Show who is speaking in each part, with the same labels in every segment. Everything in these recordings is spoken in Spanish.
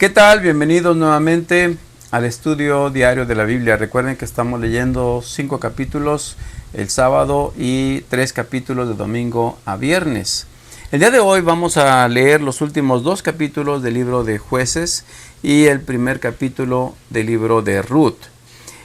Speaker 1: ¿Qué tal? Bienvenidos nuevamente al estudio diario de la Biblia. Recuerden que estamos leyendo 5 capítulos el sábado y 3 capítulos de domingo a viernes. El día de hoy vamos a leer los últimos 2 capítulos del libro de Jueces y el primer capítulo del libro de Ruth.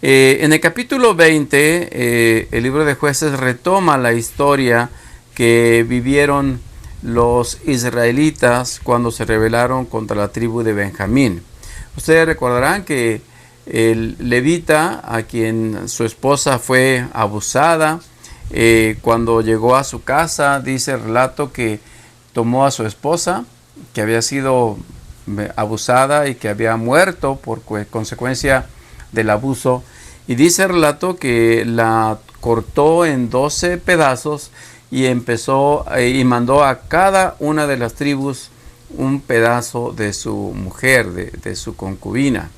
Speaker 1: En el capítulo 20, el libro de Jueces retoma la historia que vivieron los israelitas cuando se rebelaron contra la tribu de Benjamín. Ustedes recordarán que el levita, a quien su esposa fue abusada, cuando llegó a su casa, dice el relato que tomó a su esposa, que había sido abusada y que había muerto por consecuencia del abuso, y dice el relato que la cortó en 12 pedazos y empezó y mandó a cada una de las tribus un pedazo de su mujer, de su concubina.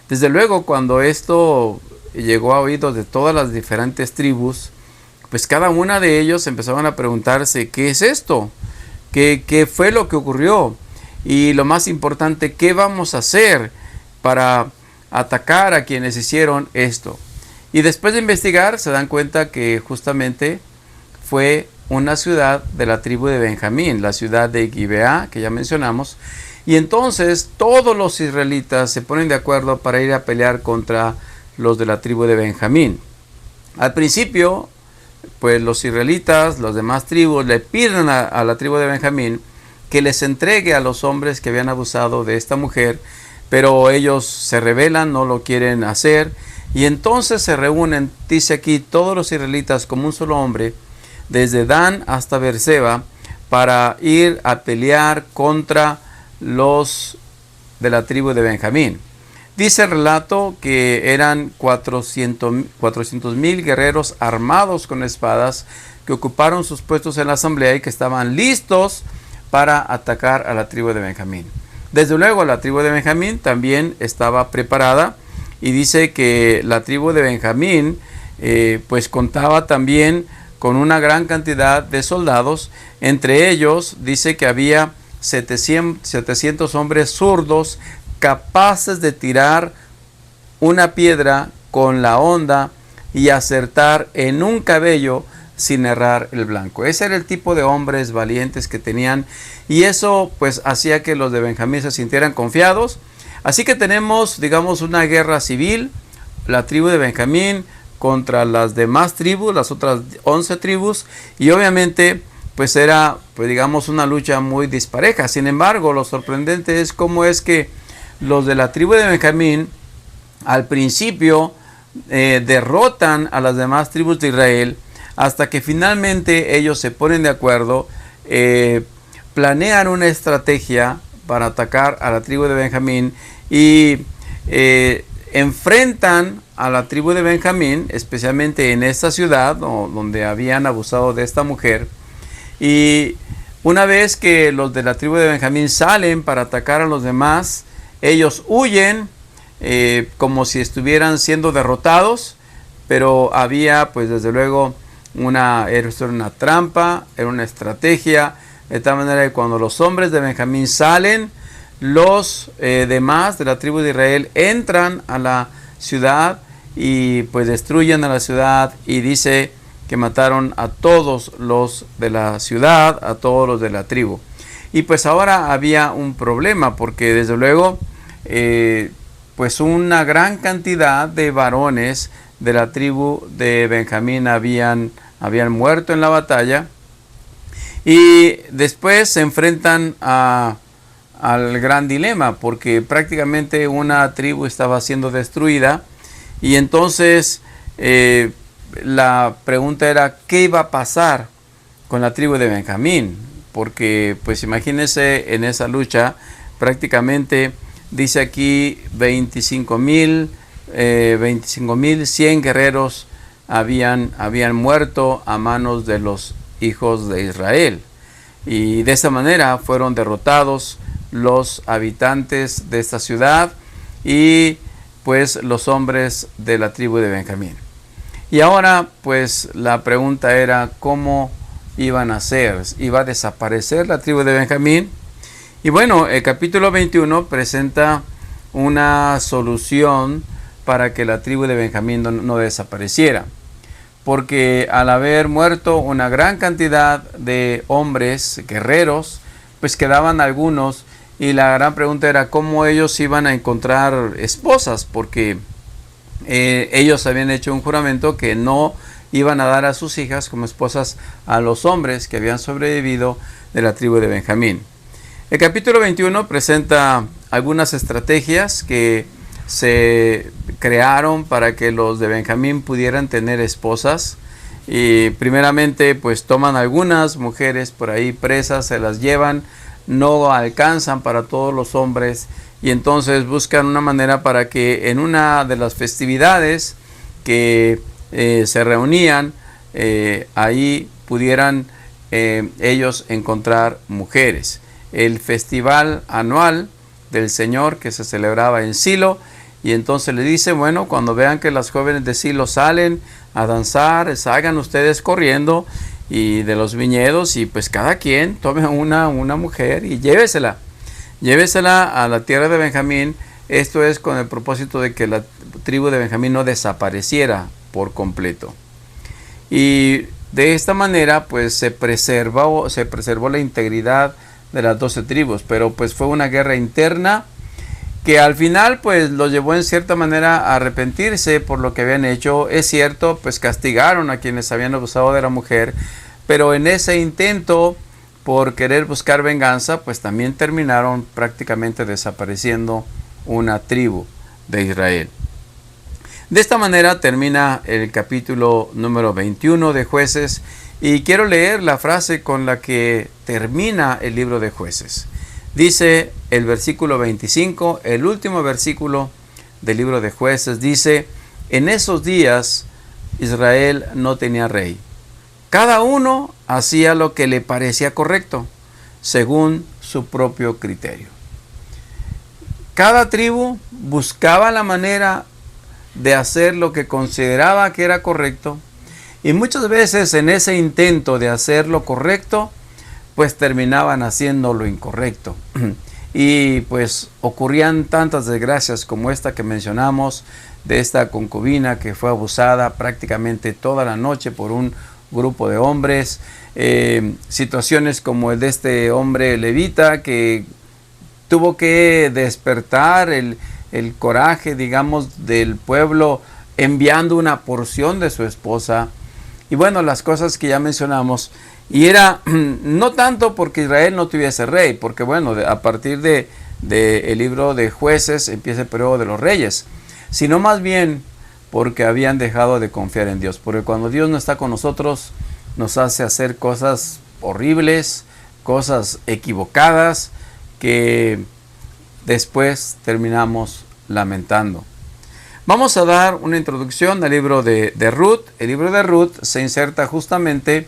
Speaker 1: Desde luego, cuando esto llegó a oídos de todas las diferentes tribus, pues cada una de ellos empezaban a preguntarse: ¿qué es esto? ¿Qué fue lo que ocurrió? Y lo más importante, ¿qué vamos a hacer para atacar a quienes hicieron esto? Y después de investigar se dan cuenta que justamente fue una ciudad de la tribu de Benjamín, la ciudad de Gibeá, que ya mencionamos. Y entonces todos los israelitas se ponen de acuerdo para ir a pelear contra los de la tribu de Benjamín. Al principio, pues los israelitas, las demás tribus, le piden a la tribu de Benjamín que les entregue a los hombres que habían abusado de esta mujer, pero ellos se rebelan, no lo quieren hacer. Y entonces se reúnen, dice aquí, todos los israelitas como un solo hombre, desde Dan hasta Beerseba, para ir a pelear contra los de la tribu de Benjamín. Dice el relato que eran 400,000 guerreros armados con espadas que ocuparon sus puestos en la asamblea y que estaban listos para atacar a la tribu de Benjamín. Desde luego la tribu de Benjamín también estaba preparada, y dice que la tribu de Benjamín pues contaba también con una gran cantidad de soldados. Entre ellos dice que había 700 hombres zurdos capaces de tirar una piedra con la honda y acertar en un cabello sin errar el blanco. Ese era el tipo de hombres valientes que tenían, y eso pues hacía que los de Benjamín se sintieran confiados. Así que tenemos, digamos, una guerra civil, la tribu de Benjamín contra las demás tribus, las otras 11 tribus, y obviamente pues era, pues digamos, una lucha muy dispareja. Sin embargo, lo sorprendente es cómo es que los de la tribu de Benjamín al principio derrotan a las demás tribus de Israel, hasta que finalmente ellos se ponen de acuerdo, planean una estrategia para atacar a la tribu de Benjamín y enfrentan a la tribu de Benjamín, especialmente en esta ciudad donde habían abusado de esta mujer. Y una vez que los de la tribu de Benjamín salen para atacar a los demás, ellos huyen como si estuvieran siendo derrotados, pero había pues desde luego era una trampa, era una estrategia, de tal manera que cuando los hombres de Benjamín salen, los demás de la tribu de Israel entran a la ciudad y pues destruyen a la ciudad, y dice que mataron a todos los de la ciudad, a todos los de la tribu. Y pues ahora había un problema, porque desde luego pues una gran cantidad de varones de la tribu de Benjamín habían muerto en la batalla, y después se enfrentan al gran dilema, porque prácticamente una tribu estaba siendo destruida, y entonces la pregunta era ¿qué iba a pasar con la tribu de Benjamín? Porque pues imagínense, en esa lucha prácticamente dice aquí 25,100 guerreros habían muerto a manos de los hijos de Israel, y de esa manera fueron derrotados los habitantes de esta ciudad y pues los hombres de la tribu de Benjamín. Y ahora pues la pregunta era cómo iban a hacer. ¿Iba a desaparecer la tribu de Benjamín? Y bueno, el capítulo 21 presenta una solución para que la tribu de Benjamín no desapareciera. Porque al haber muerto una gran cantidad de hombres guerreros, pues quedaban algunos, y la gran pregunta era cómo ellos iban a encontrar esposas, porque ellos habían hecho un juramento que no iban a dar a sus hijas como esposas a los hombres que habían sobrevivido de la tribu de Benjamín. El capítulo 21 presenta algunas estrategias que se crearon para que los de Benjamín pudieran tener esposas. Y primeramente pues toman algunas mujeres por ahí presas, se las llevan, no alcanzan para todos los hombres, y entonces buscan una manera para que en una de las festividades que se reunían, ahí pudieran ellos encontrar mujeres. El festival anual del Señor que se celebraba en Silo, y entonces le dice, bueno, cuando vean que las jóvenes de Silo salen a danzar, salgan ustedes corriendo y de los viñedos, y pues cada quien tome una mujer y llévesela a la tierra de Benjamín. Esto es con el propósito de que la tribu de Benjamín no desapareciera por completo. Y de esta manera pues se preservó la integridad de las 12 tribus, pero pues fue una guerra interna que al final pues los llevó en cierta manera a arrepentirse por lo que habían hecho. Es cierto, pues castigaron a quienes habían abusado de la mujer, pero en ese intento por querer buscar venganza, pues también terminaron prácticamente desapareciendo una tribu de Israel. De esta manera termina el capítulo número 21 de Jueces, y quiero leer la frase con la que termina el libro de Jueces. Dice el versículo 25, el último versículo del libro de Jueces, dice: en esos días Israel no tenía rey. Cada uno hacía lo que le parecía correcto, según su propio criterio. Cada tribu buscaba la manera de hacer lo que consideraba que era correcto, y muchas veces en ese intento de hacer lo correcto, pues terminaban haciendo lo incorrecto. Y pues ocurrían tantas desgracias como esta que mencionamos, de esta concubina que fue abusada prácticamente toda la noche por un grupo de hombres. Situaciones como el de este hombre levita que tuvo que despertar el coraje, digamos, del pueblo enviando una porción de su esposa. Y bueno, las cosas que ya mencionamos. Y era no tanto porque Israel no tuviese rey, porque bueno, a partir de el libro de Jueces empieza el periodo de los reyes, sino más bien porque habían dejado de confiar en Dios. Porque cuando Dios no está con nosotros, nos hace hacer cosas horribles, cosas equivocadas, que después terminamos lamentando. Vamos a dar una introducción al libro de Ruth. El libro de Ruth se inserta justamente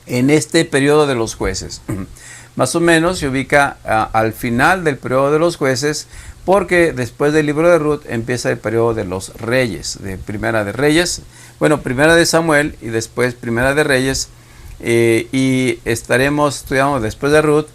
Speaker 1: en este periodo de los jueces. Más o menos se ubica al final del periodo de los jueces, porque después del libro de Ruth empieza el periodo de los reyes, de Primera de Reyes, bueno, Primera de Samuel y después Primera de Reyes, y estaremos estudiando después de Ruth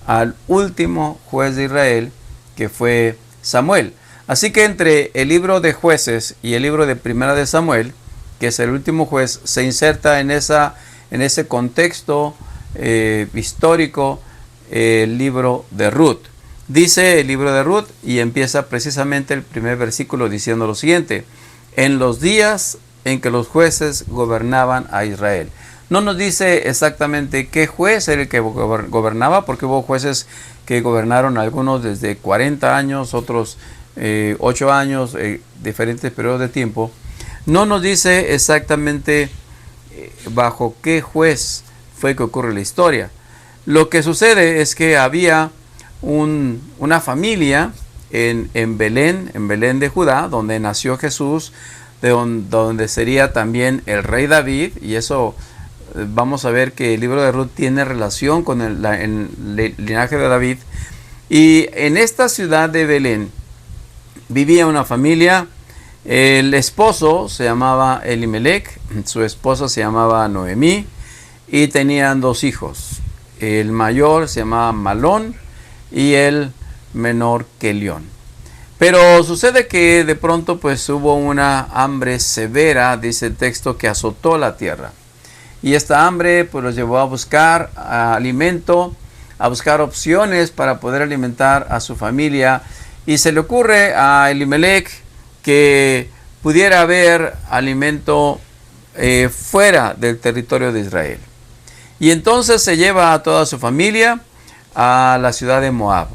Speaker 1: al último juez de Israel, que fue Samuel. Así que entre el libro de Jueces y el libro de Primera de Samuel, que es el último juez, se inserta en ese contexto histórico el libro de Ruth. Dice el libro de Ruth, y empieza precisamente el primer versículo diciendo lo siguiente: en los días en que los jueces gobernaban a Israel. No nos dice exactamente qué juez era el que gobernaba, porque hubo jueces que gobernaron, algunos desde 40 años, otros 8 años, diferentes periodos de tiempo. No nos dice exactamente bajo qué juez fue que ocurre la historia. Lo que sucede es que había una familia en Belén de Judá, donde nació Jesús, donde sería también el rey David, y eso vamos a ver que el libro de Ruth tiene relación con el linaje de David. Y en esta ciudad de Belén vivía una familia. El esposo se llamaba Elimelech, su esposa se llamaba Noemí, y tenían 2 hijos. El mayor se llamaba Malón y el menor Kelión. Pero sucede que de pronto pues hubo una hambre severa, dice el texto, que azotó la tierra. Y esta hambre pues los llevó a buscar alimento, a buscar opciones para poder alimentar a su familia. Y se le ocurre a Elimelech que pudiera haber alimento fuera del territorio de Israel. Y entonces se lleva a toda su familia a la ciudad de Moab.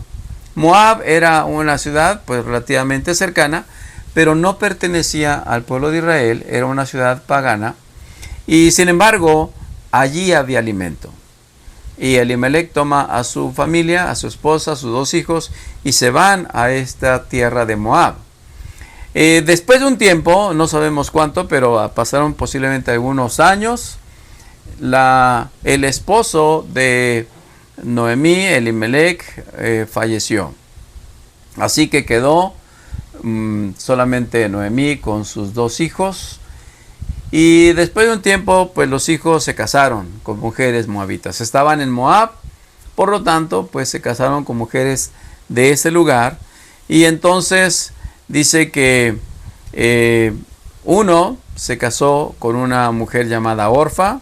Speaker 1: Moab era una ciudad pues relativamente cercana, pero no pertenecía al pueblo de Israel, era una ciudad pagana. Y sin embargo, allí había alimento. Y Elimelech toma a su familia, a su esposa, a sus 2 hijos, y se van a esta tierra de Moab. Después de un tiempo, no sabemos cuánto, pero pasaron posiblemente algunos años, el esposo de Noemí, Elimelech, falleció. Así que quedó solamente Noemí con sus 2 hijos. Y después de un tiempo, pues los hijos se casaron con mujeres moabitas. Estaban en Moab, por lo tanto, pues se casaron con mujeres de ese lugar. Y entonces dice que uno se casó con una mujer llamada Orfa,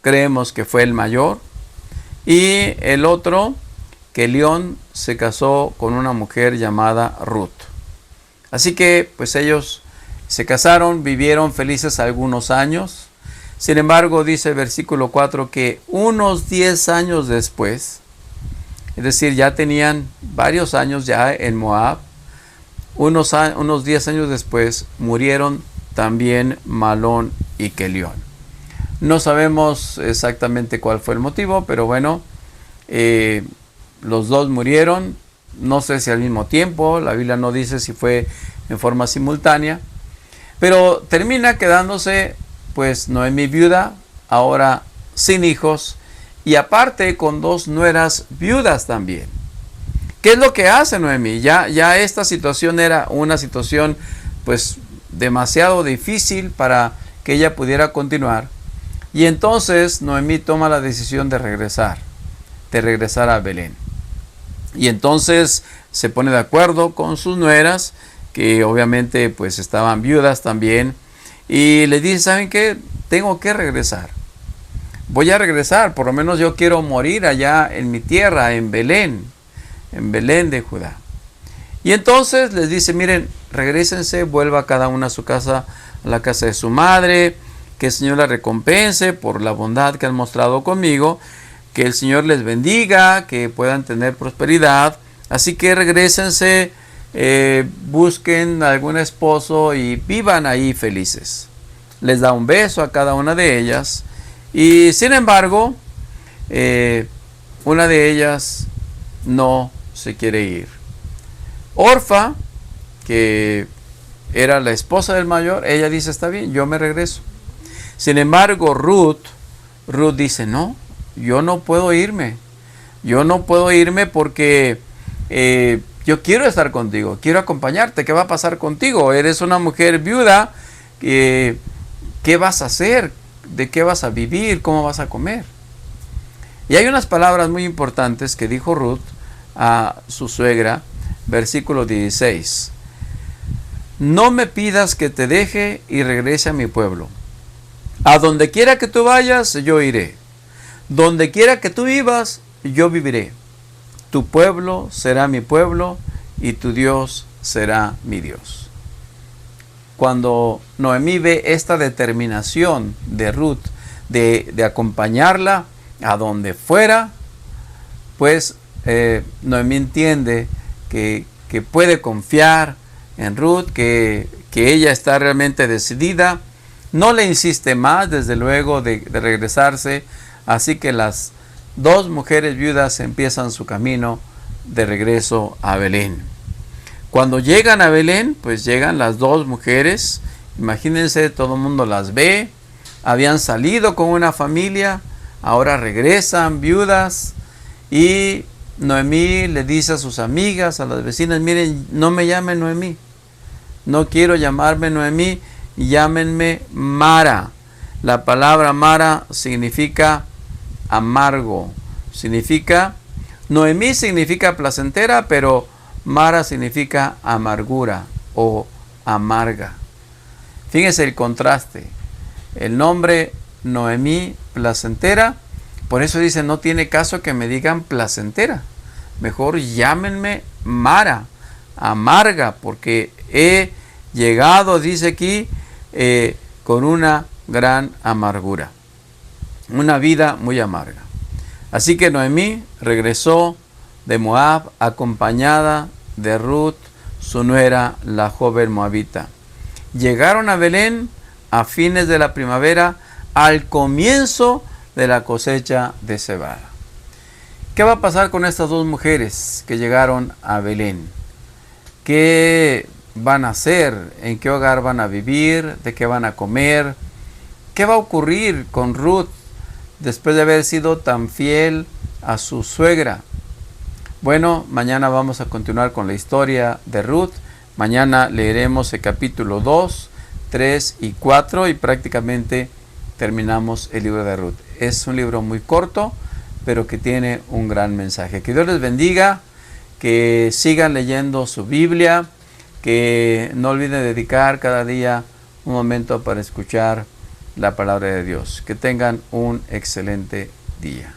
Speaker 1: creemos que fue el mayor. Y el otro, Kelión, se casó con una mujer llamada Ruth. Así que, pues ellos se casaron, vivieron felices algunos años. Sin embargo, dice el versículo 4 que unos 10 años después, es decir, ya tenían varios años ya en Moab, unos 10 años después murieron también Malón y Kelión. No sabemos exactamente cuál fue el motivo, pero bueno, los 2 murieron, no sé si al mismo tiempo, la Biblia no dice si fue en forma simultánea. Pero termina quedándose pues Noemí viuda, ahora sin hijos, y aparte con 2 nueras viudas también. ¿Qué es lo que hace Noemí? Ya esta situación era una situación pues demasiado difícil para que ella pudiera continuar. Y entonces Noemí toma la decisión de regresar a Belén. Y entonces se pone de acuerdo con sus nueras, que obviamente pues estaban viudas también, y les dice, ¿saben qué? Tengo que regresar. Voy a regresar, por lo menos yo quiero morir allá en mi tierra, en Belén de Judá. Y entonces les dice, miren, regrésense, vuelva cada una a su casa, a la casa de su madre, que el Señor la recompense por la bondad que han mostrado conmigo, que el Señor les bendiga, que puedan tener prosperidad. Así que regrésense, busquen algún esposo y vivan ahí felices. Les da un beso a cada una de ellas. Y sin embargo, una de ellas no se quiere ir. Orfa, que era la esposa del mayor, ella dice, está bien, yo me regreso. Sin embargo, Ruth dice, no, yo no puedo irme. Yo no puedo irme porque yo quiero estar contigo, quiero acompañarte. ¿Qué va a pasar contigo? Eres una mujer viuda. ¿Qué vas a hacer? ¿De qué vas a vivir? ¿Cómo vas a comer? Y hay unas palabras muy importantes que dijo Ruth a su suegra, versículo 16. No me pidas que te deje y regrese a mi pueblo. A donde quiera que tú vayas, yo iré. Donde quiera que tú vivas, yo viviré. Tu pueblo será mi pueblo y tu Dios será mi Dios. Cuando Noemí ve esta determinación de Ruth de acompañarla a donde fuera, pues Noemí entiende que puede confiar en Ruth, que ella está realmente decidida. No le insiste más, desde luego, de regresarse. Así que las 2 mujeres viudas empiezan su camino de regreso a Belén. Cuando llegan a Belén, pues llegan las 2 mujeres. Imagínense, todo el mundo las ve. Habían salido con una familia, ahora regresan viudas. Y Noemí le dice a sus amigas, a las vecinas, miren, no me llamen Noemí. No quiero llamarme Noemí, llámenme Mara. La palabra Mara significa amargo, significa Noemí significa placentera, pero Mara significa amargura o amarga. Fíjense el contraste. El nombre Noemí, placentera, por eso dice, no tiene caso que me digan placentera. Mejor llámenme Mara, amarga, porque he llegado, dice aquí, con una gran amargura. Una vida muy amarga. Así que Noemí regresó de Moab acompañada de Ruth, su nuera, la joven moabita. Llegaron a Belén a fines de la primavera, al comienzo de la cosecha de cebada. ¿Qué va a pasar con estas dos mujeres que llegaron a Belén? ¿Qué van a hacer? ¿En qué hogar van a vivir? ¿De qué van a comer? ¿Qué va a ocurrir con Ruth después de haber sido tan fiel a su suegra? Bueno, mañana vamos a continuar con la historia de Ruth. Mañana leeremos el capítulo 2, 3 y 4 y prácticamente terminamos el libro de Ruth. Es un libro muy corto, pero que tiene un gran mensaje. Que Dios les bendiga, que sigan leyendo su Biblia, que no olviden dedicar cada día un momento para escuchar la palabra de Dios. Que tengan un excelente día.